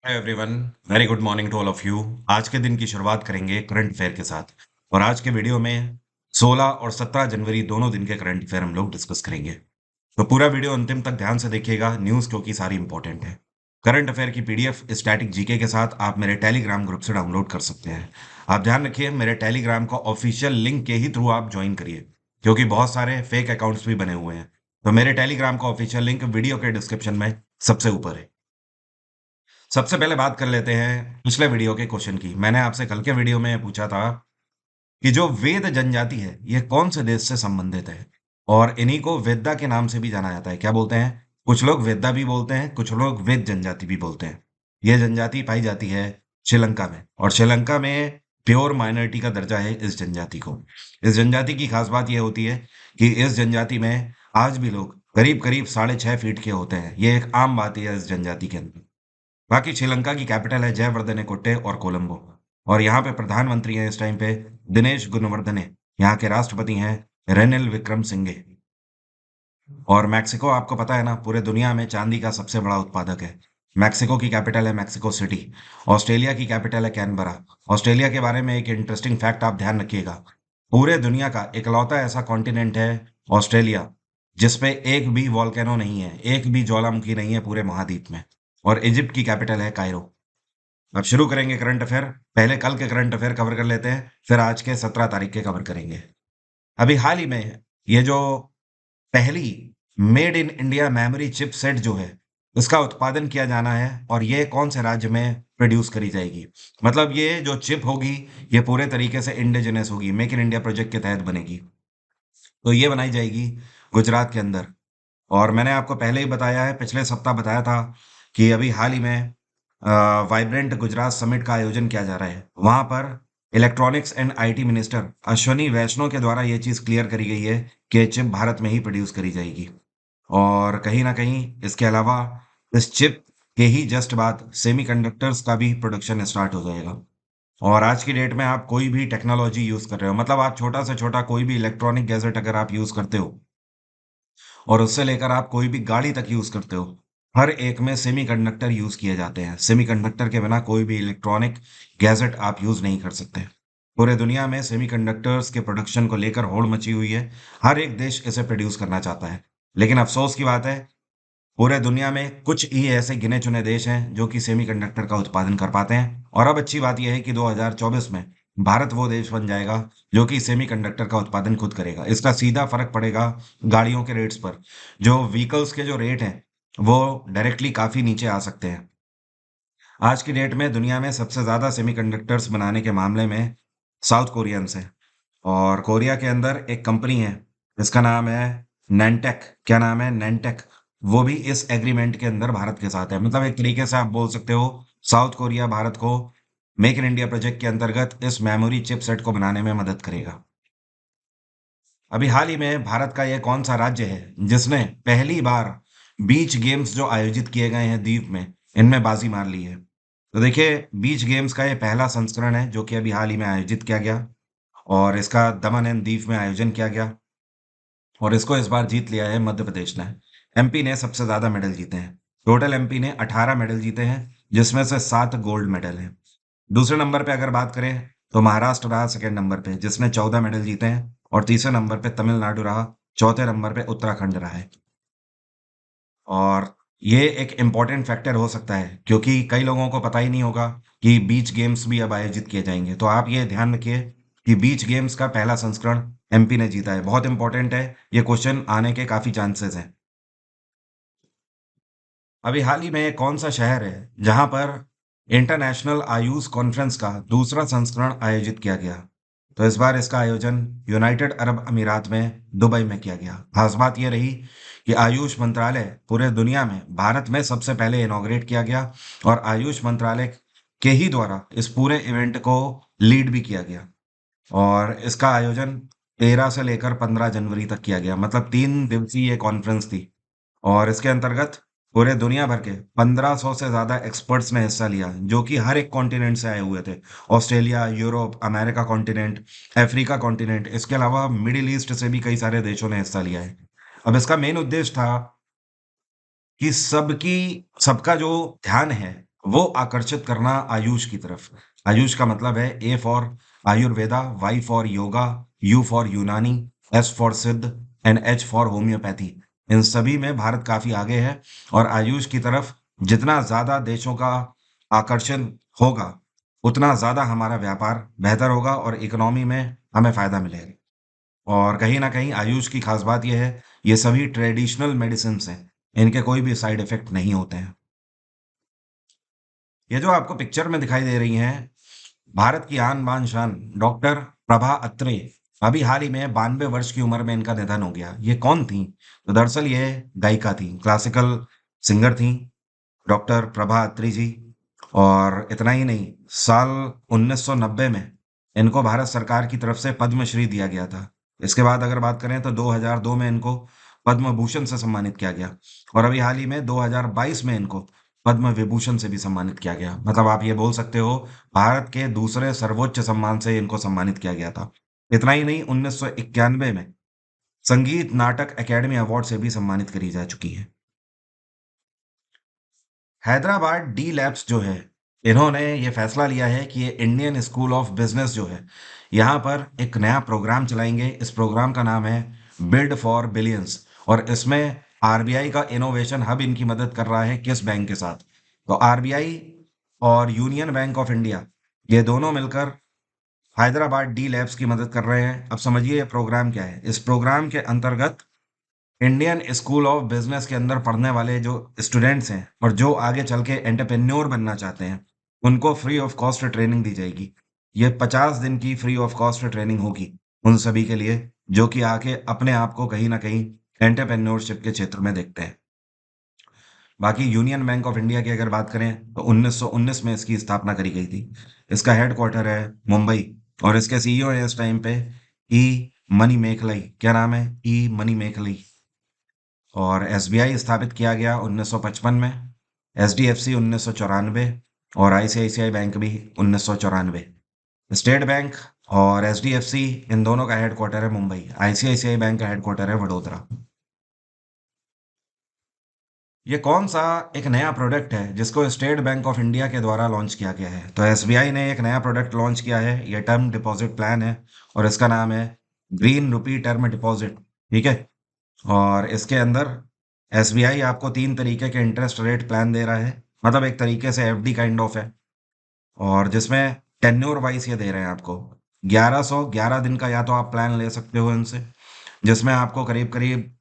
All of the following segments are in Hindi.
Hi everyone. Very good morning to all of you. आज के दिन की शुरुआत करेंगे करंट अफेयर के साथ। और आज के वीडियो में 16 और 17 जनवरी दोनों दिन के करंट अफेयर हम लोग डिस्कस करेंगे। तो पूरा वीडियो अंतिम तक ध्यान से देखिएगा, न्यूज़ क्योंकि सारी इंपॉर्टेंट है। करंट अफेयर की पीडीएफ स्टैटिक जीके के साथ आप मेरे टेलीग्राम ग्रुप से डाउनलोड कर सकते हैं। आप ध्यान रखिए, मेरे टेलीग्राम का ऑफिशियल लिंक के ही थ्रू आप ज्वाइन करिए, क्योंकि बहुत सारे फेक अकाउंट्स भी बने हुए हैं। तो मेरे टेलीग्राम का ऑफिशियल लिंक वीडियो के डिस्क्रिप्शन में सबसे ऊपर है। सबसे पहले बात कर लेते हैं पिछले वीडियो के क्वेश्चन की। मैंने आपसे कल के वीडियो में पूछा था कि जो वेद जनजाति है ये कौन से देश से संबंधित है, और इन्हीं को वेद्दा के नाम से भी जाना जाता है। क्या बोलते हैं? कुछ लोग वेद्दा भी बोलते हैं, कुछ लोग वेद जनजाति भी बोलते हैं। ये जनजाति पाई जाती है श्रीलंका में, और श्रीलंका में प्योर माइनॉरिटी का दर्जा है इस जनजाति को। इस जनजाति की खास बात यह होती है कि इस जनजाति में आज भी लोग करीब करीब 6.5 फीट के होते हैं। ये एक आम बात है इस जनजाति के अंदर। बाकी श्रीलंका की कैपिटल है जयवर्धने और कोलंबो। और यहाँ पे प्रधानमंत्री हैं इस टाइम पे दिनेश गुणवर्धने। यहाँ के राष्ट्रपति हैं रेनिल विक्रमसिंघे। और मैक्सिको आपको पता है ना, पूरे दुनिया में चांदी का सबसे बड़ा उत्पादक है। मैक्सिको की कैपिटल है मैक्सिको सिटी। ऑस्ट्रेलिया की कैपिटल है कैनबरा। ऑस्ट्रेलिया के बारे में एक इंटरेस्टिंग फैक्ट आप ध्यान रखिएगा। पूरे दुनिया का इकलौता ऐसा कॉन्टिनेंट है ऑस्ट्रेलिया जिसपे एक भी वॉल्केनो नहीं है, एक भी ज्वालामुखी नहीं है पूरे महाद्वीप में। और इजिप्ट की कैपिटल है कायरो। अब शुरू करेंगे करंट अफेयर। पहले कल के करंट अफेयर कवर कर लेते हैं, फिर आज के 17 तारीख के कवर करेंगे। अभी हाल ही में ये जो पहली made in India memory chip set जो है, उसका उत्पादन किया जाना है, और ये कौन से राज्य में प्रोड्यूस करी जाएगी। मतलब ये जो चिप होगी ये पूरे तरीके से इंडिजिनस होगी, मेक इन इंडिया प्रोजेक्ट के तहत बनेगी। तो ये बनाई जाएगी गुजरात के अंदर। और मैंने आपको पहले ही बताया है, पिछले सप्ताह बताया था कि अभी हाल ही में वाइब्रेंट गुजरात समिट का आयोजन किया जा रहा है। वहां पर electronics and IT minister Ashwini Vaishnaw के द्वारा ये चीज क्लियर करी गई है कि चिप भारत में ही प्रोड्यूस करी जाएगी। और कहीं ना कहीं इसके अलावा इस चिप के ही जस्ट बाद सेमीकंडक्टर्स का भी प्रोडक्शन स्टार्ट हो जाएगा। और आज की डेट में आप कोई भी टेक्नोलॉजी यूज कर रहे हो, मतलब आप छोटा से छोटा कोई भी इलेक्ट्रॉनिक गैजेट अगर आप यूज करते हो, और उससे लेकर आप कोई भी गाड़ी तक यूज करते हो, हर एक में सेमीकंडक्टर यूज किए जाते हैं। सेमीकंडक्टर के बिना कोई भी इलेक्ट्रॉनिक गैजेट आप यूज नहीं कर सकते। पूरे दुनिया में सेमीकंडक्टर्स के प्रोडक्शन को लेकर होड़ मची हुई है। हर एक देश इसे प्रोड्यूस करना चाहता है, लेकिन अफसोस की बात है पूरे दुनिया में कुछ ही ऐसे गिने चुने देश हैं जो कि सेमीकंडक्टर का उत्पादन कर पाते हैं। और अब अच्छी बात यह है कि 2024 में भारत वो देश बन जाएगा जो कि सेमीकंडक्टर का उत्पादन खुद करेगा। इसका सीधा फर्क पड़ेगा गाड़ियों के रेट्स पर। जो व्हीकल्स के जो रेट हैं वो डायरेक्टली काफी नीचे आ सकते हैं। आज की डेट में दुनिया में सबसे ज्यादा सेमीकंडक्टर्स बनाने के मामले में साउथ कोरियंस हैं। और कोरिया के अंदर एक कंपनी है, इसका नाम है नैनटेक। क्या नाम है? नैनटेक। वो भी इस एग्रीमेंट के अंदर भारत के साथ है। मतलब एक तरीके से आप बोल सकते हो साउथ कोरिया भारत को मेक इन इंडिया प्रोजेक्ट के अंतर्गत इस मेमोरी चिपसेट को बनाने में मदद करेगा। अभी हाल ही में भारत का यह कौन सा राज्य है जिसने पहली बार बीच गेम्स जो आयोजित किए गए हैं द्वीप में, इनमें बाजी मार ली है? तो देखिए, बीच गेम्स का ये पहला संस्करण है जो कि अभी हाल ही में आयोजित किया गया, और इसका दमन एंड दीव में आयोजन किया गया। और इसको इस बार जीत लिया है मध्य प्रदेश ने। एमपी ने सबसे ज्यादा मेडल जीते हैं। टोटल एमपी ने 18 मेडल जीते हैं, जिसमें से 7 गोल्ड मेडल हैं। दूसरे नंबर पे अगर बात करें तो महाराष्ट्र रहा सेकंड नंबर पे, जिसने 14 मेडल जीते हैं। और तीसरे नंबर पे तमिलनाडु रहा। चौथे नंबर पे उत्तराखंड रहा है। और ये एक इम्पॉर्टेंट फैक्टर हो सकता है क्योंकि कई लोगों को पता ही नहीं होगा कि बीच गेम्स भी अब आयोजित किए जाएंगे। तो आप ये ध्यान रखिए कि बीच गेम्स का पहला संस्करण एमपी ने जीता है। बहुत इंपॉर्टेंट है, ये क्वेश्चन आने के काफी चांसेस हैं। अभी हाल ही में कौन सा शहर है जहां पर इंटरनेशनल आयुष कॉन्फ्रेंस का दूसरा संस्करण आयोजित किया गया? तो इस बार इसका आयोजन यूनाइटेड अरब अमीरात में दुबई में किया गया। खास बात यह रही कि आयुष मंत्रालय पूरे दुनिया में भारत में सबसे पहले इनॉग्रेट किया गया, और आयुष मंत्रालय के ही द्वारा इस पूरे इवेंट को लीड भी किया गया। और इसका आयोजन 13 से लेकर 15 जनवरी तक किया गया, मतलब 3 दिवसीय ये कॉन्फ्रेंस थी। और इसके अंतर्गत पूरे दुनिया भर के 1500 से ज्यादा एक्सपर्ट्स ने हिस्सा लिया, जो कि हर एक कॉन्टिनेंट से आए हुए थे। Australia, Europe, America continent, Africa continent, इसके अलावा मिडिल ईस्ट से भी कई सारे देशों ने हिस्सा लिया है। अब इसका मेन उद्देश्य था कि सबका जो ध्यान है वो आकर्षित करना आयुष की तरफ। आयुष का मतलब है A for Ayurveda, Y for yoga, U for Unani, S for Siddha and H for homeopathy. इन सभी में भारत काफी आगे है और आयुष की तरफ जितना ज्यादा देशों का आकर्षण होगा उतना ज्यादा हमारा व्यापार बेहतर होगा और इकोनॉमी में हमें फायदा मिलेगा। और कहीं ना कहीं आयुष की खास बात यह है, ये सभी ट्रेडिशनल मेडिसिन हैं, इनके कोई भी साइड इफेक्ट नहीं होते हैं। ये जो आपको पिक्चर में दिखाई दे रही हैं, भारत की आन बान शान डॉक्टर प्रभा अत्रे, अभी हाल ही में 92 वर्ष की उम्र में इनका निधन हो गया। ये कौन थी? तो दरअसल ये गायिका थी, क्लासिकल सिंगर थी, डॉक्टर प्रभा अत्रे जी। और इतना ही नहीं, साल 1990 में इनको भारत सरकार की तरफ से पद्मश्री दिया गया था। इसके बाद अगर बात करें तो 2002 में इनको पद्म भूषण से सम्मानित किया गया और अभी हाल ही में 2022 में इनको पद्म विभूषण से भी सम्मानित किया गया। मतलब आप ये बोल सकते हो, भारत के दूसरे सर्वोच्च सम्मान से इनको सम्मानित किया गया था। इतना ही नहीं, 1991 में संगीत नाटक अकेडमी अवार्ड से भी सम्मानित करी जा चुकी है। हैदराबाद डी लैब्स जो है, इन्होंने ये फैसला लिया है कि ये इंडियन स्कूल ऑफ बिजनेस जो है, यहाँ पर एक नया प्रोग्राम चलाएंगे। इस प्रोग्राम का नाम है बिल्ड फॉर बिलियंस और इसमें आरबीआई का इनोवेशन हब इनकी मदद कर रहा है किस बैंक के साथ? तो आरबीआई और यूनियन बैंक ऑफ इंडिया, ये दोनों मिलकर हैदराबाद डी लैब्स की मदद कर रहे हैं। अब समझिए ये प्रोग्राम क्या है। इस प्रोग्राम के अंतर्गत इंडियन स्कूल ऑफ बिजनेस के अंदर पढ़ने वाले जो स्टूडेंट्स हैं और जो आगे चल के एंटरप्रेन्योर बनना चाहते हैं, उनको फ्री ऑफ कॉस्ट ट्रेनिंग दी जाएगी। ये 50 दिन की फ्री ऑफ कॉस्ट ट्रेनिंग होगी उन सभी के लिए जो कि आके अपने आप को कहीं ना कहीं एंटरप्रेन्योरशिप के क्षेत्र में देखते हैं। बाकी यूनियन बैंक ऑफ इंडिया की अगर बात करें तो 1919 में इसकी स्थापना करी गई थी। इसका हेडक्वार्टर है मुंबई और इसके सीईओ है इस टाइम पे ई मनी मेखलाई। क्या नाम है? ई मनी मेखलाई। और एसबीआई स्थापित किया गया 1955 में, एचडीएफसी 1994 और आईसीआईसीआई बैंक भी 1994। स्टेट बैंक और एचडीएफसी इन दोनों का हेडक्वार्टर है मुंबई, आईसीआईसीआई बैंक का हेडक्वार्टर है वडोदरा। ये कौन सा एक नया प्रोडक्ट है जिसको स्टेट बैंक ऑफ इंडिया के द्वारा लॉन्च किया गया है? तो एसबीआई ने एक नया प्रोडक्ट लॉन्च किया है। ये टर्म डिपॉजिट प्लान है और इसका नाम है ग्रीन रुपी टर्म डिपॉजिट। ठीक है। और इसके अंदर एसबीआई आपको 3 तरीके के इंटरेस्ट रेट प्लान दे रहा है, मतलब एक तरीके से एफडी काइंड ऑफ है। और जिसमें टेन्योर वाइज ये दे रहे हैं आपको 1111 दिन का, या तो आप प्लान ले सकते हो इनसे, जिसमें आपको करीब करीब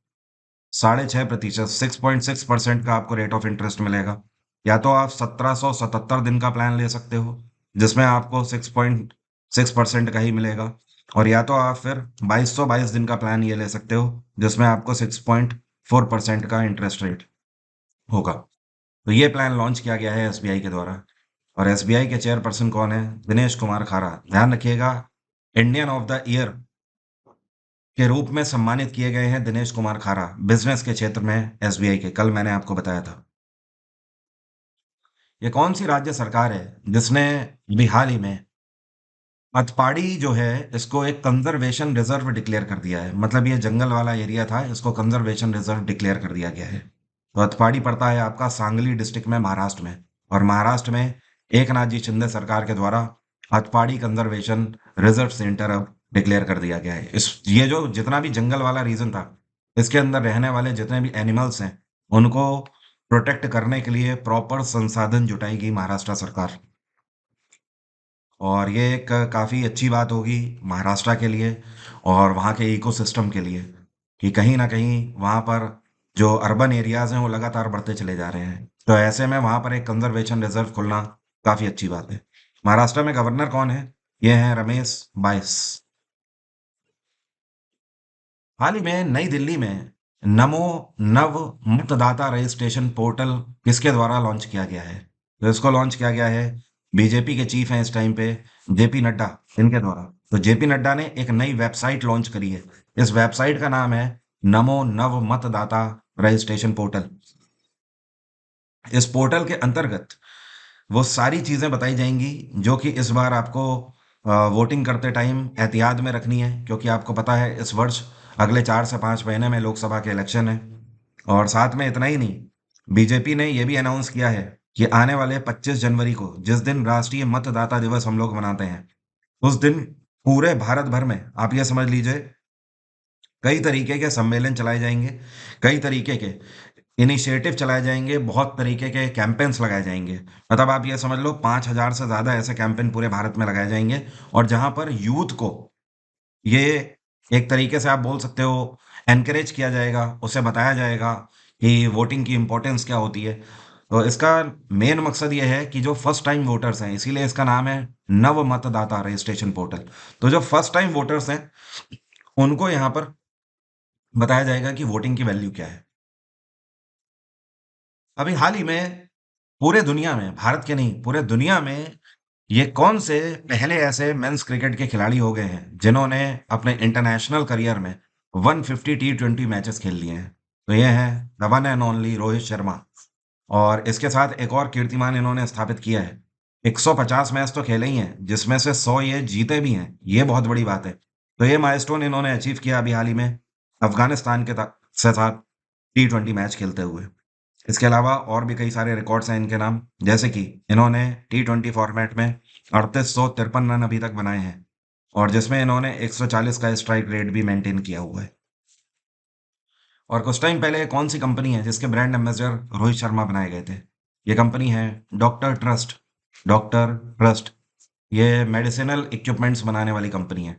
6.5%, 6.6% का आपको रेट ऑफ इंटरेस्ट मिलेगा। या तो आप 1777 दिन का प्लान ले सकते हो जिसमें आपको 6.6% का ही मिलेगा। और या तो आप फिर 2222 दिन का प्लान ये ले सकते हो जिसमें आपको 6.4% का इंटरेस्ट रेट होगा। तो ये प्लान लॉन्च किया गया है एसबीआई के द्वारा। और एसबीआई के चेयरपर्सन कौन है? दिनेश कुमार खारा। ध्यान रखिएगा, इंडियन ऑफ द ईयर के रूप में सम्मानित किए गए हैं दिनेश कुमार खारा, बिजनेस के क्षेत्र में एसबीआई के। कल मैंने आपको बताया था। ये कौन सी राज्य सरकार है जिसने अभी हाल ही में अतपाड़ी जो है इसको एक कंजर्वेशन रिजर्व डिक्लेयर कर दिया है? मतलब ये जंगल वाला एरिया था, इसको कंजर्वेशन रिजर्व डिक्लेयर कर दिया गया है। तो अतपाड़ी पड़ता है आपका सांगली डिस्ट्रिक्ट में, महाराष्ट्र में। और महाराष्ट्र में एकनाथ जी शिंदे सरकार के द्वारा अतपाड़ी कंजर्वेशन रिजर्व सेंटर अब डिक्लेयर कर दिया गया है। इस ये जो जितना भी जंगल वाला रीजन था, इसके अंदर रहने वाले जितने भी एनिमल्स हैं उनको प्रोटेक्ट करने के लिए प्रॉपर संसाधन जुटाएगी महाराष्ट्र सरकार। और ये एक काफ़ी अच्छी बात होगी महाराष्ट्र के लिए और वहाँ के इकोसिस्टम के लिए कि कहीं ना कहीं वहाँ पर जो अर्बन एरियाज हैं वो लगातार बढ़ते चले जा रहे हैं। तो ऐसे में वहाँ पर एक कंजर्वेशन रिजर्व खुलना काफ़ी अच्छी बात है। महाराष्ट्र में गवर्नर कौन है? ये हैं रमेश बाइस। हाल ही में नई दिल्ली में नमो नव मतदाता रजिस्ट्रेशन पोर्टल किसके द्वारा लॉन्च किया गया है? तो इसको लॉन्च किया गया है, बीजेपी के चीफ हैं इस टाइम पे जेपी नड्डा, इनके द्वारा। तो जेपी नड्डा ने एक नई वेबसाइट लॉन्च करी है। इस वेबसाइट का नाम है नमो नव मतदाता रजिस्ट्रेशन पोर्टल। इस पोर्टल के अंतर्गत वो सारी चीज़ें बताई जाएंगी जो कि इस बार आपको वोटिंग करते टाइम एहतियात में रखनी है, क्योंकि आपको पता है इस वर्ष अगले 4 से 5 महीने में लोकसभा के इलेक्शन है। और साथ में इतना ही नहीं, बीजेपी ने ये भी अनाउंस किया है कि आने वाले 25 जनवरी को जिस दिन राष्ट्रीय मतदाता दिवस हम लोग मनाते हैं, उस दिन पूरे भारत भर में आप ये समझ लीजिए कई तरीके के सम्मेलन चलाए जाएँगे, कई तरीके के इनिशिएटिव चलाए जाएँगे, बहुत तरीके के कैम्पेन्स लगाए जाएँगे। मतलब आप ये समझ लो 5,000 से ज़्यादा ऐसे कैंपेन पूरे भारत में लगाए जाएँगे और जहाँ पर यूथ को ये एक तरीके से आप बोल सकते हो एनकरेज किया जाएगा, उसे बताया जाएगा कि वोटिंग की इम्पोर्टेंस क्या होती है। तो इसका मेन मकसद ये है कि जो फर्स्ट टाइम वोटर्स हैं, इसीलिए इसका नाम है नव मतदाता रजिस्ट्रेशन पोर्टल। तो जो फर्स्ट टाइम वोटर्स हैं, उनको यहाँ पर बताया जाएगा कि वोटिंग की वैल्यू क्या है। अभी हाल ही में पूरे दुनिया में, भारत के नहीं, पूरे दुनिया में ये कौन से पहले ऐसे मेंस क्रिकेट के खिलाड़ी हो गए हैं, जिन्होंने अपने इंटरनेशनल करियर में 150 टी20 मैचेस खेल लिए हैं? तो ये हैं the one and only Rohit Sharma. और इसके साथ एक और कीर्तिमान इन्होंने स्थापित किया है। 150 मैच तो खेले ही हैं, जिसमें से 100 ये जीते भी हैं। ये बहुत बड़ी बात है। तो ये माइलस्टोन इन्होंने अचीव किया अभी हाल ही में अफ़गानिस्तान के साथ टी20 मैच खेलते हुए। इसके अलावा और भी कई सारे रिकॉर्ड्स हैं इनके नाम, जैसे कि इन्होंने टी20 फॉर्मेट में 3853 रन अभी तक बनाए हैं और जिसमें इन्होंने 140 का स्ट्राइक रेट भी मेंटेन किया हुआ है। और कुछ टाइम पहले कौन सी कंपनी है जिसके ब्रांड एम्बेसडर रोहित शर्मा बनाए गए थे? ये कंपनी है डॉक्टर ट्रस्ट। डॉक्टर ट्रस्ट ये मेडिसिनल इक्विपमेंट्स बनाने वाली कंपनी है।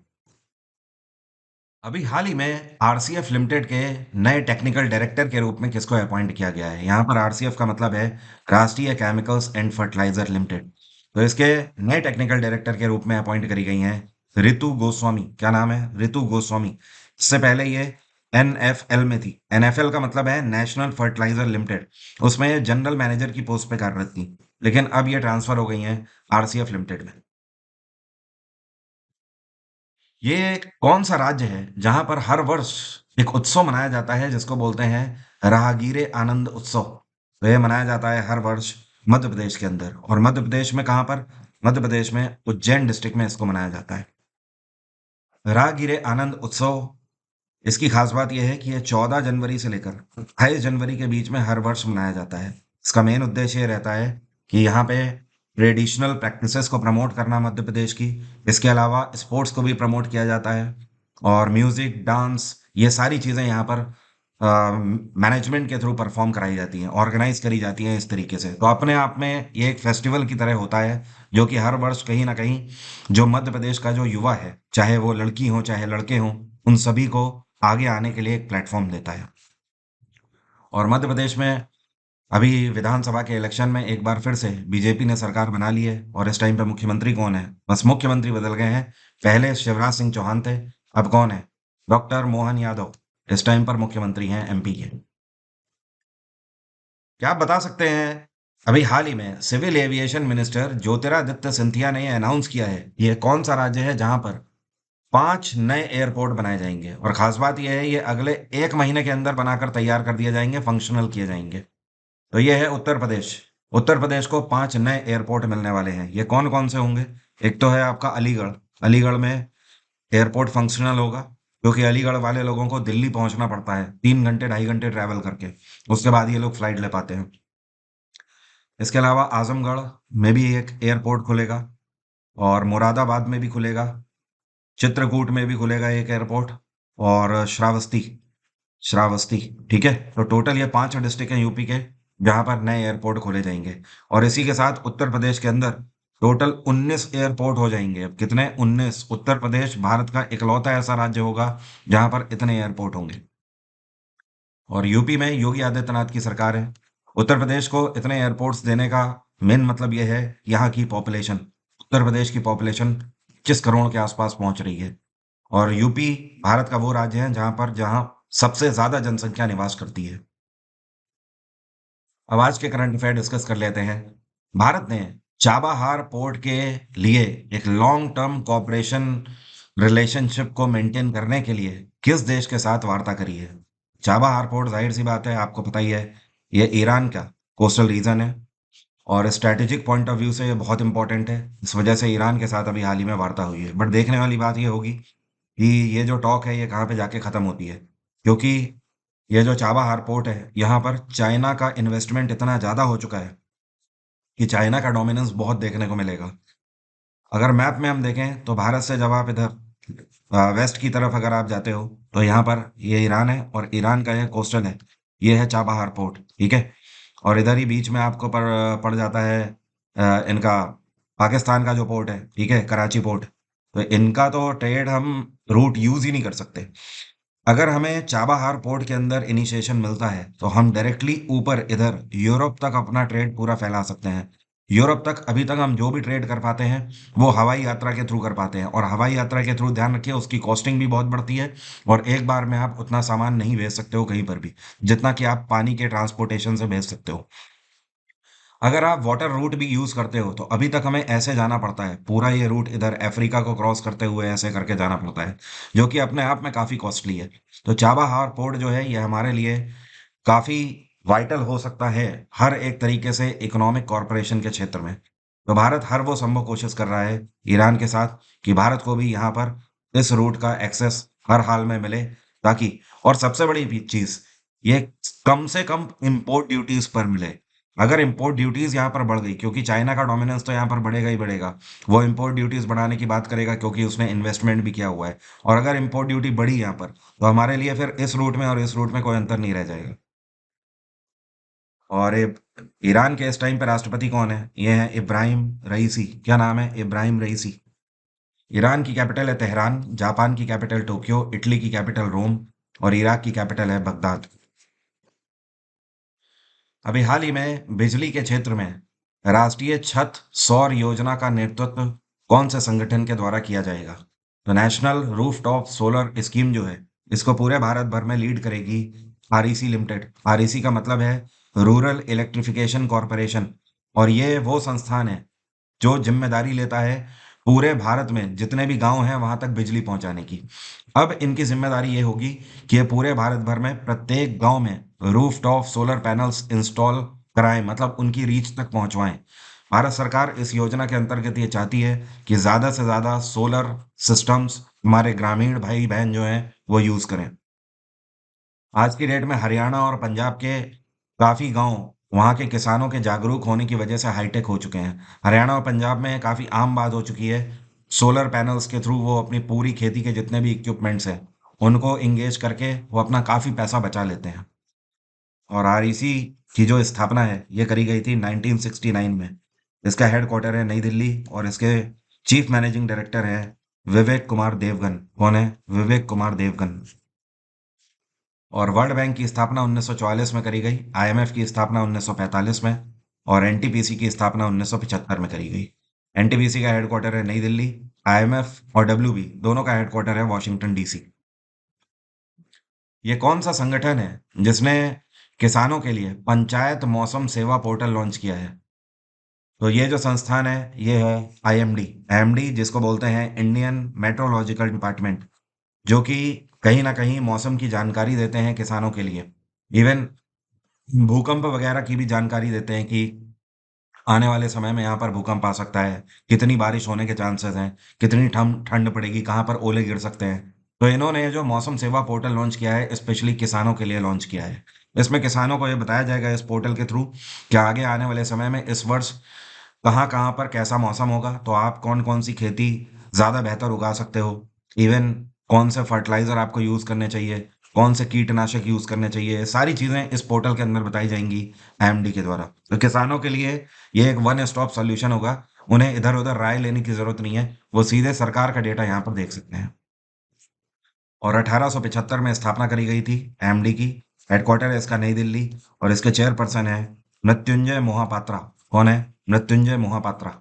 अभी हाल ही में आरसीएफ लिमिटेड के नए टेक्निकल डायरेक्टर के रूप में किसको अपॉइंट किया गया है? यहाँ पर आरसीएफ का मतलब है राष्ट्रीय केमिकल्स एंड फर्टिलाइजर लिमिटेड। तो इसके नए टेक्निकल डायरेक्टर के रूप में अपॉइंट करी गई हैं रितु गोस्वामी। क्या नाम है? रितु गोस्वामी। इससे पहले ये एनएफएल में थी। एनएफएल का मतलब है नेशनल फर्टिलाइजर लिमिटेड। उसमें ये जनरल मैनेजर की पोस्ट पे कार्यरत थी, लेकिन अब ये ट्रांसफर हो गई हैं आरसीएफ लिमिटेड में। ये कौन-सा राज्य है जहाँ पर हर वर्ष एक उत्सव मनाया जाता है जिसको बोलते हैं राहगीरे आनंद उत्सव? तो ये मनाया जाता है हर वर्ष मध्य प्रदेश के अंदर। और मध्य प्रदेश में कहाँ पर? मध्य प्रदेश में उज्जैन डिस्ट्रिक्ट में इसको मनाया जाता है। राहगीरे आनंद उत्सव, इसकी खास बात यह है कि ये 14 जनवरी से लेकर 28 जनवरी के बीच में हर वर्ष मनाया जाता है। इसका मेन उद्देश्य ये रहता है कि यहाँ पे ट्रेडिशनल प्रैक्टिसेस को प्रमोट करना मध्य प्रदेश की। इसके अलावा स्पोर्ट्स को भी प्रमोट किया जाता है और म्यूजिक, डांस ये सारी चीज़ें यहाँ पर मैनेजमेंट के थ्रू परफॉर्म कराई जाती हैं, ऑर्गेनाइज करी जाती हैं इस तरीके से। तो अपने आप में ये एक फेस्टिवल की तरह होता है, जो कि हर वर्ष कहीं ना कहीं जो मध्य प्रदेश का जो युवा है, चाहे वो लड़की हो चाहे लड़के हों, उन सभी को आगे आने के लिए एक प्लेटफॉर्म देता है। और मध्य प्रदेश में अभी विधानसभा के इलेक्शन में एक बार फिर से बीजेपी ने सरकार बना ली है और इस टाइम पे मुख्यमंत्री कौन है? बस मुख्यमंत्री बदल गए हैं। पहले शिवराज सिंह चौहान थे, अब कौन है? डॉक्टर मोहन यादव इस टाइम पर मुख्यमंत्री हैं एमपी के। क्या आप बता सकते हैं अभी हाल ही में civil aviation minister Jyotiraditya Scindia ने अनाउंस किया है ये कौन सा राज्य है जहां पर 5 नए एयरपोर्ट बनाए जाएंगे? और खास बात यह है ये अगले 1 महीने के अंदर बनाकर तैयार कर दिए जाएंगे, फंक्शनल किए जाएंगे। तो ये है उत्तर प्रदेश। उत्तर प्रदेश को 5 नए एयरपोर्ट मिलने वाले हैं। ये कौन कौन से होंगे? एक तो है आपका अलीगढ़। अलीगढ़ में एयरपोर्ट फंक्शनल होगा, क्योंकि अलीगढ़ वाले लोगों को दिल्ली पहुंचना पड़ता है 3 घंटे 2.5 घंटे ट्रैवल करके, उसके बाद ये लोग फ्लाइट ले पाते हैं। इसके अलावा आजमगढ़ में भी एक एयरपोर्ट खुलेगा और मुरादाबाद में भी खुलेगा, चित्रकूट में भी खुलेगा एक एयरपोर्ट और श्रावस्ती। श्रावस्ती, ठीक है। तो टोटल ये 5 डिस्ट्रिक्ट हैं यूपी के जहां पर नए एयरपोर्ट खोले जाएंगे। और इसी के साथ उत्तर प्रदेश के अंदर टोटल 19 एयरपोर्ट हो जाएंगे। अब कितने? 19। उत्तर प्रदेश भारत का इकलौता ऐसा राज्य होगा जहां पर इतने एयरपोर्ट होंगे। और यूपी में योगी आदित्यनाथ की सरकार है। उत्तर प्रदेश को इतने एयरपोर्ट्स देने का मेन मतलब यह है यहाँ की पॉपुलेशन। उत्तर प्रदेश की पॉपुलेशन 25 करोड़ के आसपास पहुंच रही है। और यूपी भारत का वो राज्य है जहां सबसे ज्यादा जनसंख्या निवास करती है। अब आज के करंट अफेयर डिस्कस कर लेते हैं। भारत ने चाबाहार पोर्ट के लिए एक लॉन्ग टर्म कोऑपरेशन रिलेशनशिप को मेंटेन करने के लिए किस देश के साथ वार्ता करी है? चाबाहार पोर्ट जाहिर सी बात है, आपको पता ही है, ये ईरान का कोस्टल रीजन है और स्ट्रैटेजिक पॉइंट ऑफ व्यू से ये बहुत इंपॉर्टेंट है। इस वजह से ईरान के साथ अभी हाल ही में वार्ता हुई है। बट देखने वाली बात ये होगी कि ये जो टॉक है ये कहाँ पे जाके खत्म होती है, क्योंकि ये जो चाबाहार पोर्ट है यहाँ पर चाइना का इन्वेस्टमेंट इतना ज़्यादा हो चुका है कि चाइना का डोमिनेंस बहुत देखने को मिलेगा। अगर मैप में हम देखें तो भारत से जब आप इधर वेस्ट की तरफ अगर आप जाते हो तो यहाँ पर ये ईरान है और ईरान का ये कोस्टल है, ये है चाबहार पोर्ट, ठीक है। और इधर ही बीच में आपको पड़ जाता है इनका पाकिस्तान का जो पोर्ट है, ठीक है, कराची पोर्ट। तो इनका तो ट्रेड हम रूट यूज ही नहीं कर सकते। अगर हमें चाबाहार पोर्ट के अंदर इनिशिएशन मिलता है तो हम डायरेक्टली ऊपर इधर यूरोप तक अपना ट्रेड पूरा फैला सकते हैं। यूरोप तक अभी तक हम जो भी ट्रेड कर पाते हैं वो हवाई यात्रा के थ्रू कर पाते हैं, और हवाई यात्रा के थ्रू ध्यान रखिए उसकी कॉस्टिंग भी बहुत बढ़ती है, और एक बार में आप उतना सामान नहीं भेज सकते हो कहीं पर भी जितना कि आप पानी के ट्रांसपोर्टेशन से भेज सकते हो। अगर आप वाटर रूट भी यूज करते हो तो अभी तक हमें ऐसे जाना पड़ता है, पूरा ये रूट इधर अफ्रीका को क्रॉस करते हुए ऐसे करके जाना पड़ता है, जो कि अपने आप में काफी कॉस्टली है। तो चाबाहार पोर्ट जो है ये हमारे लिए काफी वाइटल हो सकता है हर एक तरीके से इकोनॉमिक कॉरपोरेशन के क्षेत्र में। तो भारत हर वो संभव कोशिश कर रहा है ईरान के साथ कि भारत को भी यहाँ पर इस रूट का एक्सेस हर हाल में मिले, ताकि, और सबसे बड़ी चीज, ये कम से कम इंपोर्ट ड्यूटीज पर मिले। अगर इंपोर्ट ड्यूटीज यहाँ पर बढ़ गई, क्योंकि चाइना का डोमिनेंस तो यहाँ पर बढ़ेगा ही बढ़ेगा, वो इंपोर्ट ड्यूटीज बढ़ाने की बात करेगा क्योंकि उसने इन्वेस्टमेंट भी किया हुआ है। और अगर इंपोर्ट ड्यूटी बढ़ी यहाँ पर तो हमारे लिए फिर इस रूट में और इस रूट में कोई अंतर नहीं रह जाएगा। और ईरान के इस टाइम पे राष्ट्रपति कौन है? ये है इब्राहिम रईसी। क्या नाम है? इब्राहिम रईसी। ईरान की कैपिटल है तेहरान, जापान की कैपिटल टोक्यो, इटली की कैपिटल रोम, और इराक की कैपिटल है बगदाद। अभी हाल ही में बिजली के क्षेत्र में राष्ट्रीय छत सौर योजना का नेतृत्व कौन से संगठन के द्वारा किया जाएगा? तो नेशनल रूफटॉप सोलर स्कीम जो है, इसको पूरे भारत भर में लीड करेगी आरईसी लिमिटेड। आरईसी का मतलब है रूरल इलेक्ट्रिफिकेशन कॉरपोरेशन। और ये वो संस्थान है जो जिम्मेदारी लेता है पूरे भारत में जितने भी गांव हैं वहां तक बिजली पहुंचाने की। अब इनकी जिम्मेदारी ये होगी कि ये पूरे भारत भर में प्रत्येक गांव में रूफटॉप सोलर पैनल्स इंस्टॉल कराएं, मतलब उनकी रीच तक पहुंचवाएं। भारत सरकार इस योजना के अंतर्गत ये चाहती है कि ज्यादा से ज्यादा सोलर सिस्टम्स हमारे ग्रामीण भाई बहन जो हैं वो यूज करें। आज की डेट में हरियाणा और पंजाब के काफ़ी गांव वहाँ के किसानों के जागरूक होने की वजह से हाईटेक हो चुके हैं। हरियाणा और पंजाब में काफ़ी आम बात हो चुकी है, सोलर पैनल्स के थ्रू वो अपनी पूरी खेती के जितने भी इक्विपमेंट्स हैं उनको इंगेज करके वो अपना काफ़ी पैसा बचा लेते हैं। और आरईसी की जो स्थापना है ये करी गई थी 1969 में। इसका हेडक्वार्टर है नई दिल्ली और इसके चीफ मैनेजिंग डायरेक्टर है विवेक कुमार देवगन। कौन है? विवेक कुमार देवगन। और वर्ल्ड बैंक की स्थापना 1944 में करी गई, आईएमएफ की स्थापना 1945 में, और एनटीपीसी की स्थापना 1975 में करी गई। एनटीपीसी का हेडक्वार्टर है नई दिल्ली, आईएमएफ और डब्ल्यूबी दोनों का हेडक्वार्टर है वॉशिंगटन डीसी। ये कौन सा संगठन है जिसने किसानों के लिए पंचायत मौसम सेवा पोर्टल लॉन्च किया है? तो ये जो संस्थान है ये है आईएमडी। आईएमडी जिसको बोलते हैं इंडियन मेट्रोलॉजिकल डिपार्टमेंट, जो कि कहीं ना कहीं मौसम की जानकारी देते हैं किसानों के लिए। इवन भूकंप वगैरह की भी जानकारी देते हैं कि आने वाले समय में यहाँ पर भूकंप आ सकता है, कितनी बारिश होने के चांसेस हैं, कितनी ठंड ठंड पड़ेगी, कहाँ पर ओले गिर सकते हैं। तो इन्होंने ये जो मौसम सेवा पोर्टल लॉन्च किया है स्पेशली किसानों के लिए लॉन्च किया है। इसमें किसानों को ये बताया जाएगा इस पोर्टल के थ्रू कि आगे आने वाले समय में इस वर्ष कहाँ कहाँ पर कैसा मौसम होगा, तो आप कौन कौन सी खेती ज़्यादा बेहतर उगा सकते हो। इवन कौन से फर्टिलाइजर आपको यूज़ करने चाहिए, कौन से कीटनाशक यूज़ करने चाहिए, ये सारी चीज़ें इस पोर्टल के अंदर बताई जाएंगी आईएमडी के द्वारा। तो किसानों के लिए ये एक वन स्टॉप सॉल्यूशन होगा। उन्हें इधर उधर राय लेने की जरूरत नहीं है, वो सीधे सरकार का डेटा यहाँ पर देख सकते हैं। और 1875 में स्थापना करी गई थी आईएमडी की। हेडक्वार्टर है इसका नई दिल्ली, और इसके चेयरपर्सन है मृत्युंजय मोहापात्रा। कौन है? मृत्युंजय मोहापात्रा।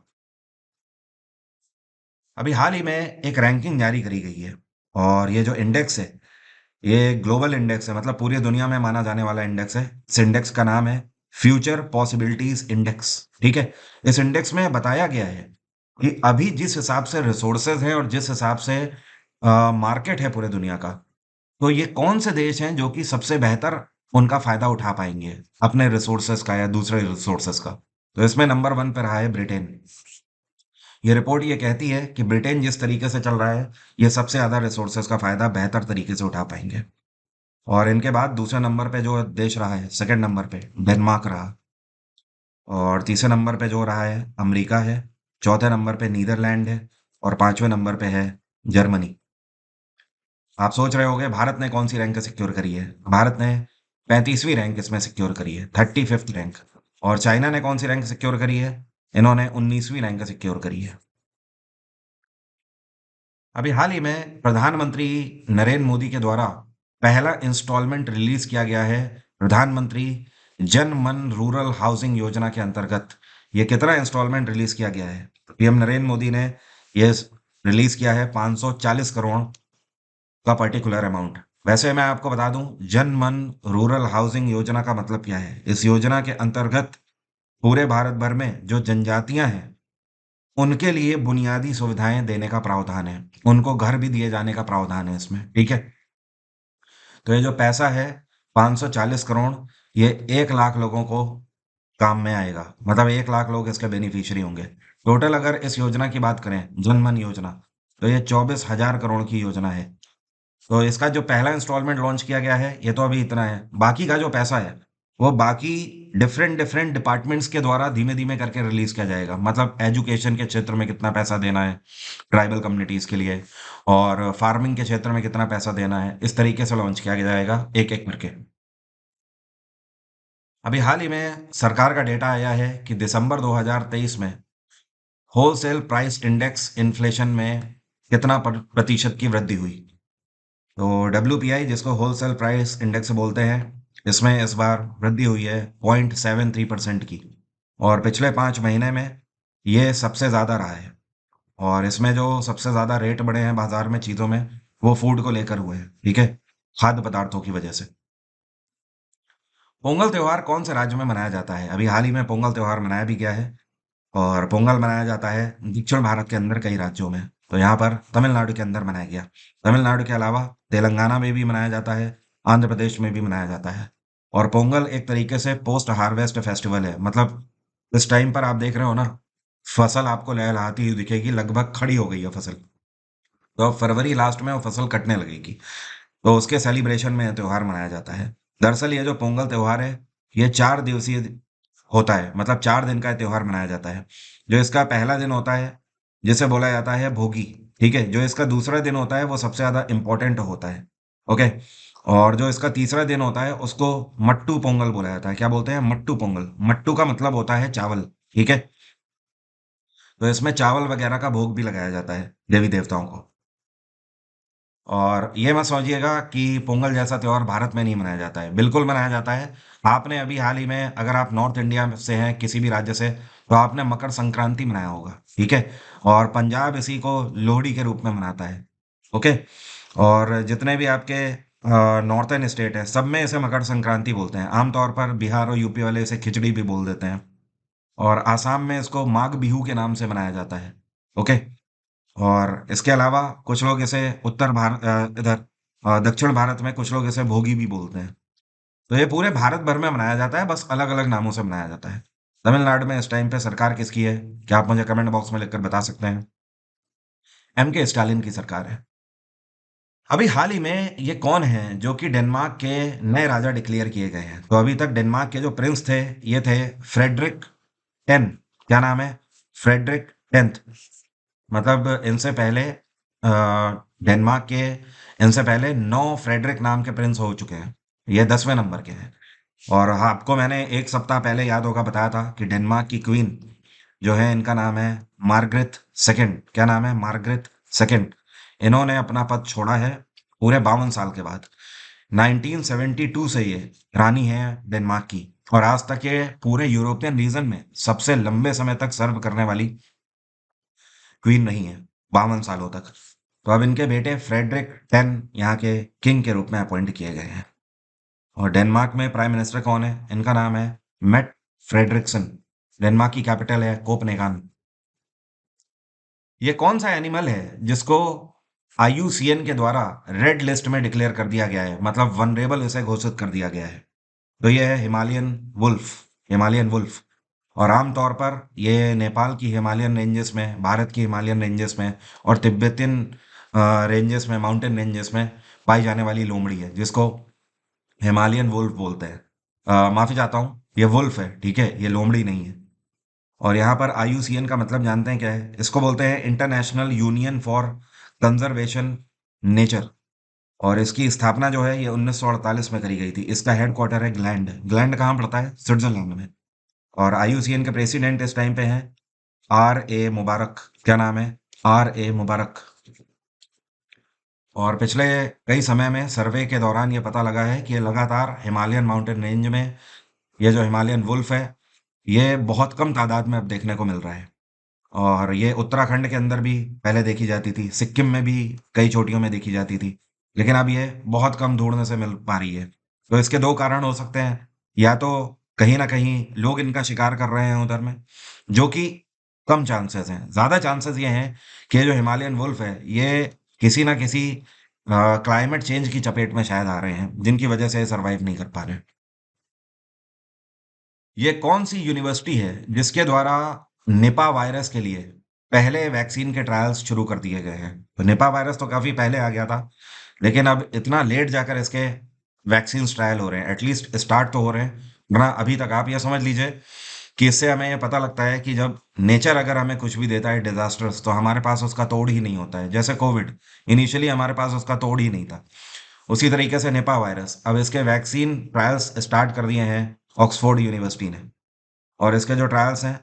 अभी हाल ही में एक रैंकिंग जारी करी गई है, और ये जो इंडेक्स है ये ग्लोबल इंडेक्स है, मतलब पूरी दुनिया में माना जाने वाला इंडेक्स है। इस इंडेक्स का नाम है फ्यूचर पॉसिबिलिटीज इंडेक्स, ठीक है। इस इंडेक्स में बताया गया है कि अभी जिस हिसाब से रिसोर्सेज हैं और जिस हिसाब से मार्केट है पूरे दुनिया का, तो ये कौन से देश हैं जो कि सबसे बेहतर उनका फायदा उठा पाएंगे अपने रिसोर्सेज का या दूसरे रिसोर्सेज का। तो इसमें नंबर वन पर रहा है ब्रिटेन। ये रिपोर्ट ये कहती है कि ब्रिटेन जिस तरीके से चल रहा है ये सबसे ज़्यादा रिसोर्सेज का फायदा बेहतर तरीके से उठा पाएंगे। और इनके बाद दूसरे नंबर पे जो देश रहा है, सेकंड नंबर पे डेनमार्क रहा। और तीसरे नंबर पे जो रहा है अमेरिका है, चौथे नंबर पे नीदरलैंड है और पांचवें नंबर पे है जर्मनी। आप सोच रहे होंगे भारत ने कौन सी रैंक सिक्योर करी है। भारत ने 35वीं रैंक इसमें सिक्योर करी है, 35th रैंक। और चाइना ने कौन सी रैंक सिक्योर करी है, इन्होंने 19वीं रैंक सिक्योर करी है। अभी हाल ही में प्रधानमंत्री नरेंद्र मोदी के द्वारा पहला इंस्टॉलमेंट रिलीज किया गया है प्रधानमंत्री जन मन रूरल हाउसिंग योजना के अंतर्गत। ये कितना इंस्टॉलमेंट रिलीज किया गया है, पीएम नरेंद्र मोदी ने ये रिलीज किया है 540 करोड़ का पर्टिकुलर अमाउंट। वैसे मैं आपको बता दूं, जन मन रूरल हाउसिंग योजना का मतलब क्या है। इस योजना के अंतर्गत पूरे भारत भर में जो जनजातियां हैं उनके लिए बुनियादी सुविधाएं देने का प्रावधान है, उनको घर भी दिए जाने का प्रावधान है इसमें, ठीक है। तो ये जो पैसा है 540 करोड़, ये 1 लाख लोगों को काम में आएगा, मतलब 1 लाख लोग इसके बेनिफिशियरी होंगे। टोटल अगर इस योजना की बात करें, जन मन योजना, तो ये 24,000 करोड़ की योजना है। तो इसका जो पहला इंस्टॉलमेंट लॉन्च किया गया है ये तो अभी इतना है। बाकी का जो पैसा है वो बाकी डिफरेंट डिफरेंट डिपार्टमेंट्स के द्वारा धीमे धीमे करके रिलीज किया जाएगा। मतलब एजुकेशन के क्षेत्र में कितना पैसा देना है ट्राइबल कम्युनिटीज के लिए, और फार्मिंग के क्षेत्र में कितना पैसा देना है, इस तरीके से लॉन्च किया जाएगा एक एक करके। अभी हाल ही में सरकार का डेटा आया है कि दिसंबर 2023 में होलसेल प्राइस इंडेक्स इन्फ्लेशन में कितना प्रतिशत की वृद्धि हुई। तो WPI, जिसको होलसेल प्राइस इंडेक्स बोलते हैं, इसमें इस बार वृद्धि हुई है 0.73% की। और पिछले 5 महीने में ये सबसे ज़्यादा रहा है। और इसमें जो सबसे ज़्यादा रेट बढ़े हैं बाजार में चीज़ों में, वो फूड को लेकर हुए हैं, ठीक है, खाद्य पदार्थों की वजह से। पोंगल त्योहार कौन से राज्य में मनाया जाता है। अभी हाल ही में पोंगल त्योहार मनाया भी गया है। और पोंगल मनाया जाता है दक्षिण भारत के अंदर कई राज्यों में। तो यहाँ पर तमिलनाडु के अंदर मनाया गया। तमिलनाडु के अलावा तेलंगाना में भी मनाया जाता है, आंध्र प्रदेश में भी मनाया जाता है। और पोंगल एक तरीके से पोस्ट हार्वेस्ट फेस्टिवल है। मतलब इस टाइम पर आप देख रहे हो ना, फसल आपको लहलहाती हुई दिखेगी, लगभग खड़ी हो गई है फसल। तो अब फरवरी लास्ट में वो फसल कटने लगेगी। तो उसके सेलिब्रेशन में यह त्योहार मनाया जाता है। दरअसल ये जो पोंगल त्योहार है, ये 4 दिवसीय होता है। मतलब 4 दिन का त्योहार मनाया जाता है। जो इसका पहला दिन होता है, जिसे बोला जाता है भोगी, ठीक है। जो इसका दूसरा दिन होता है वो सबसे ज्यादा इंपॉर्टेंट होता है, ओके। और जो इसका तीसरा दिन होता है उसको मट्टू पोंगल बोला जाता है। क्या बोलते हैं, मट्टू पोंगल। मट्टू का मतलब होता है चावल, ठीक है। तो इसमें चावल वगैरह का भोग भी लगाया जाता है देवी देवताओं को। और ये मत समझिएगा कि पोंगल जैसा त्योहार भारत में नहीं मनाया जाता है, बिल्कुल मनाया जाता है। आपने अभी हाल ही में, अगर आप नॉर्थ इंडिया से हैं किसी भी राज्य से, तो आपने मकर संक्रांति मनाया होगा, ठीक है। और पंजाब इसी को लोहड़ी के रूप में मनाता है, ओके। और जितने भी आपके नॉर्थर्न स्टेट है, सब में इसे मकर संक्रांति बोलते हैं। आमतौर पर बिहार और यूपी वाले इसे खिचड़ी भी बोल देते हैं। और आसाम में इसको माघ बिहू के नाम से मनाया जाता है, ओके। और इसके अलावा कुछ लोग इसे उत्तर भारत इधर दक्षिण भारत में कुछ लोग इसे भोगी भी बोलते हैं। तो ये पूरे भारत भर में मनाया जाता है, बस अलग अलग नामों से मनाया जाता है। तमिलनाडु में इस टाइम पे सरकार किसकी है, क्या आप मुझे कमेंट बॉक्स में लिखकर बता सकते हैं। MK स्टालिन की सरकार है। अभी हाल ही में ये कौन है जो कि डेनमार्क के नए राजा डिक्लेयर किए गए हैं। तो अभी तक डेनमार्क के जो प्रिंस थे ये थे फ्रेडरिक टेन। क्या नाम है, फ्रेडरिक टेंथ। मतलब इनसे पहले डेनमार्क के, इनसे पहले 9 फ्रेडरिक नाम के प्रिंस हो चुके हैं। ये 10वें नंबर के हैं। और हाँ, आपको मैंने एक सप्ताह पहले याद होगा बताया था कि डेनमार्क की क्वीन जो है, इनका नाम है मार्गरेट सेकंड। क्या नाम है, मार्गरेट सेकंड। इन्होंने अपना पद छोड़ा है पूरे 52 साल के बाद। 1972 से ये रानी है डेनमार्क की। और आज तक ये पूरे यूरोपियन रीजन में सबसे लंबे समय तक सर्व करने वाली क्वीन नहीं है, 52 सालों तक। तो अब इनके बेटे फ्रेडरिक टेन यहाँ के किंग के रूप में अपॉइंट किए गए हैं। और डेनमार्क में प्राइम मिनिस्टर कौन है, इनका नाम है मेट फ्रेडरिक्सन। डेनमार्क की कैपिटल है कोपनेगान। ये कौन सा एनिमल है जिसको IUCN के द्वारा रेड लिस्ट में डिक्लेयर कर दिया गया है, मतलब वनरेबल इसे घोषित कर दिया गया है। तो ये है हिमालयन वुल्फ, हिमालयन वुल्फ। और आमतौर पर ये नेपाल की हिमालयन रेंजेस में, भारत की हिमालयन रेंजेस में और तिब्बतियन रेंजेस में, माउंटेन रेंजेस में पाई जाने वाली लोमड़ी है, जिसको हिमालयन वुल्फ बोलते हैं। माफी चाहता हूँ, ये वुल्फ है, ठीक है, ये लोमड़ी नहीं है। और यहाँ पर IUCN का मतलब जानते हैं क्या है? इसको बोलते हैं international union for conservation nature. और इसकी स्थापना जो है ये 1948 में करी गई थी। इसका हेडक्वार्टर है ग्लैंड। ग्लैंड कहाँ पड़ता है? स्विट्जरलैंड में। और IUCN के प्रेसिडेंट इस टाइम पे हैं RA मुबारक। क्या नाम है? RA मुबारक। और पिछले कई समय में सर्वे के दौरान ये पता लगा है कि ये लगातार हिमालयन माउंटेन रेंज में ये जो हिमालयन वुल्फ है, ये बहुत कम तादाद में अब देखने को मिल रहा है। और ये उत्तराखंड के अंदर भी पहले देखी जाती थी, सिक्किम में भी कई चोटियों में देखी जाती थी, लेकिन अब ये बहुत कम ढूंढने से मिल पा रही है। तो इसके दो कारण हो सकते हैं। या तो कहीं ना कहीं लोग इनका शिकार कर रहे हैं उधर में, जो कि कम चांसेस हैं। ज्यादा चांसेस ये हैं कि ये जो हिमालयन वुल्फ है ये किसी ना किसी क्लाइमेट चेंज की चपेट में शायद आ रहे हैं, जिनकी वजह से सरवाइव नहीं कर पा रहे। ये कौन सी यूनिवर्सिटी है जिसके द्वारा निपा वायरस के लिए पहले वैक्सीन के ट्रायल्स शुरू कर दिए गए हैं? तो निपा वायरस तो काफी पहले आ गया था, लेकिन अब इतना लेट जाकर इसके वैक्सीन ट्रायल हो रहे हैं। एटलीस्ट स्टार्ट तो हो रहे हैं, वरना अभी तक आप ये समझ लीजिए कि इससे हमें ये पता लगता है कि जब नेचर अगर हमें कुछ भी देता है डिजास्टर्स, तो हमारे पास उसका तोड़ ही नहीं होता है। जैसे कोविड, इनिशियली हमारे पास उसका तोड़ ही नहीं था। उसी तरीके से निपा वायरस, अब इसके वैक्सीन ट्रायल्स स्टार्ट कर दिए हैं ऑक्सफोर्ड यूनिवर्सिटी ने। और इसके जो ट्रायल्स हैं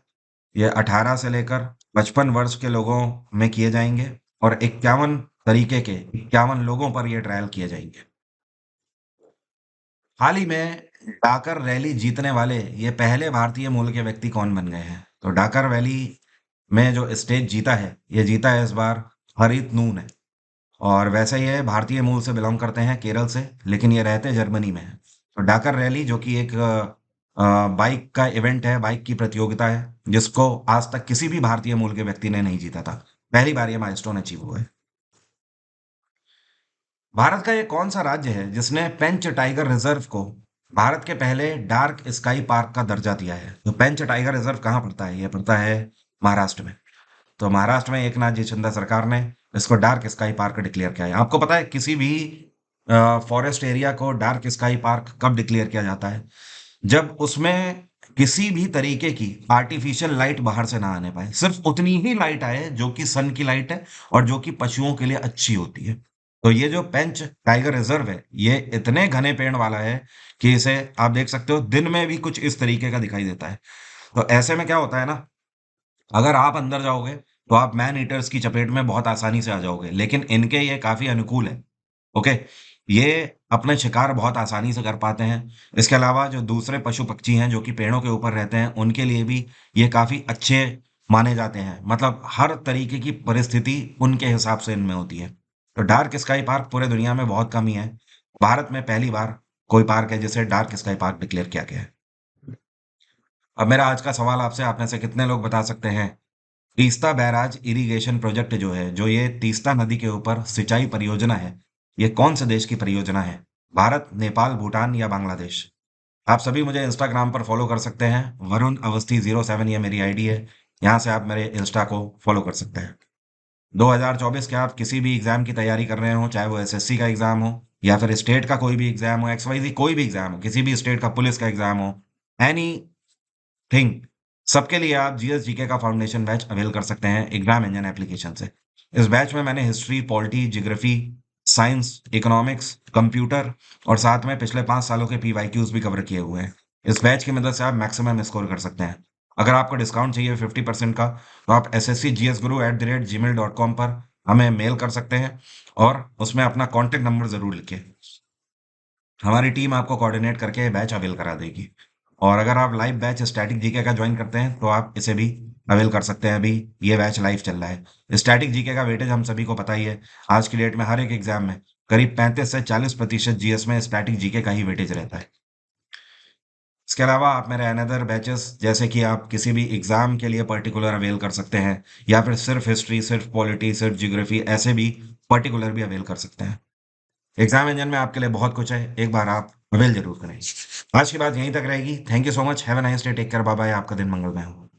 ये 18 से लेकर 55 वर्ष के लोगों में किए जाएंगे। और 51 तरीके के 51 लोगों पर ये ट्रायल किए जाएंगे। हाल ही में डाकर रैली जीतने वाले ये पहले भारतीय मूल के व्यक्ति कौन बन गए हैं? तो डाकर रैली में जो स्टेज जीता है, ये जीता है इस बार हरित नून है। और वैसे ये भारतीय मूल से बिलोंग करते हैं, केरल से, लेकिन ये रहते जर्मनी में है। तो डाकर रैली जो कि एक बाइक का इवेंट है, बाइक की प्रतियोगिता है, जिसको आज तक किसी भी भारतीय मूल के व्यक्ति ने नहीं जीता था। पहली बार ये माइलस्टोन अचीव हुआ है। भारत का ये कौन सा राज्य है जिसने पेंच टाइगर रिजर्व को भारत के पहले डार्क स्काई पार्क का दर्जा दिया है? तो पेंच टाइगर रिजर्व कहाँ पड़ता है? ये पड़ता है महाराष्ट्र में। तो महाराष्ट्र में एकनाथ जी शिंदे सरकार ने इसको डार्क स्काई पार्क डिक्लेयर किया है। आपको पता है किसी भी फॉरेस्ट एरिया को डार्क स्काई पार्क कब डिक्लेयर किया जाता है? जब उसमें किसी भी तरीके की आर्टिफिशियल लाइट बाहर से ना आने पाए, सिर्फ उतनी ही लाइट आए जो कि सन की लाइट है और जो कि पशुओं के लिए अच्छी होती है। तो ये जो पेंच टाइगर रिजर्व है, ये इतने घने पेड़ वाला है कि इसे आप देख सकते हो दिन में भी कुछ इस तरीके का दिखाई देता है। तो ऐसे में क्या होता है ना, अगर आप अंदर जाओगे तो आप मैन ईटर्स की चपेट में बहुत आसानी से आ जाओगे, लेकिन इनके ये काफी अनुकूल है। ओके, ये अपने शिकार बहुत आसानी से कर पाते हैं। इसके अलावा जो दूसरे पशु पक्षी हैं जो कि पेड़ों के ऊपर रहते हैं, उनके लिए भी ये काफी अच्छे माने जाते हैं। मतलब हर तरीके की परिस्थिति उनके हिसाब से इनमें होती है। तो डार्क स्काई पार्क पूरे दुनिया में बहुत कम ही है। भारत में पहली बार कोई पार्क है जिसे डार्क स्काई पार्क डिक्लेयर किया गया है। अब मेरा आज का सवाल आपसे, आप में से कितने लोग बता सकते हैं तीस्ता बैराज इरिगेशन प्रोजेक्ट जो है, जो ये तीस्ता नदी के ऊपर सिंचाई परियोजना है, ये कौन से देश की परियोजना है? भारत, नेपाल, भूटान या बांग्लादेश? आप सभी मुझे इंस्टाग्राम पर फॉलो कर सकते हैं। वरुण अवस्थी 07 ये मेरी आईडी है। यहाँ से आप मेरे इंस्टा को फॉलो कर सकते हैं। 2024 के आप किसी भी एग्जाम की तैयारी कर रहे हो, चाहे वो SSC का एग्जाम हो या फिर स्टेट का कोई भी एग्जाम हो, XYZ कोई भी एग्जाम हो, किसी भी स्टेट का पुलिस का एग्जाम हो, एनी थिंग, सबके लिए आप GS GK का फाउंडेशन बैच अवेल कर सकते हैं एग्जाम इंजन एप्लीकेशन से। इस बैच में मैंने history, polity, geography, science, economics, computer और साथ में पिछले 5 सालों के PYQs भी कवर किए हुए हैं। इस बैच की मदद से आप मैक्सिमम स्कोर कर सकते हैं। अगर आपको डिस्काउंट चाहिए 50% का, तो आप sscgsguru@gmail.com पर हमें मेल कर सकते हैं और उसमें अपना कॉन्टेक्ट नंबर जरूर लिखें। हमारी टीम आपको कोऑर्डिनेट करके बैच अवेल करा देगी। और अगर आप लाइव बैच स्टैटिक जीके का ज्वाइन करते हैं तो आप इसे भी अवेल कर सकते हैं। अभी ये बैच लाइव चल रहा है। स्टैटिक जीके का वेटेज हम सभी को पता ही है। आज की डेट में हर एक एग्जाम में करीब 35 से 40% GS में स्टैटिक जीके का ही वेटेज रहता है। इसके अलावा आप मेरे अनदर बैचेस, जैसे कि आप किसी भी एग्जाम के लिए पर्टिकुलर अवेल कर सकते हैं, या फिर सिर्फ हिस्ट्री, सिर्फ पॉलिटी, सिर्फ ज्योग्राफी, ऐसे भी पर्टिकुलर भी अवेल कर सकते हैं। एग्जाम इंजन में आपके लिए बहुत कुछ है, एक बार आप अवेल जरूर करें। आज की बात यहीं तक रहेगी। Thank you so much. Have a nice day. Take care. Bye bye. आपका दिन मंगलमय हो।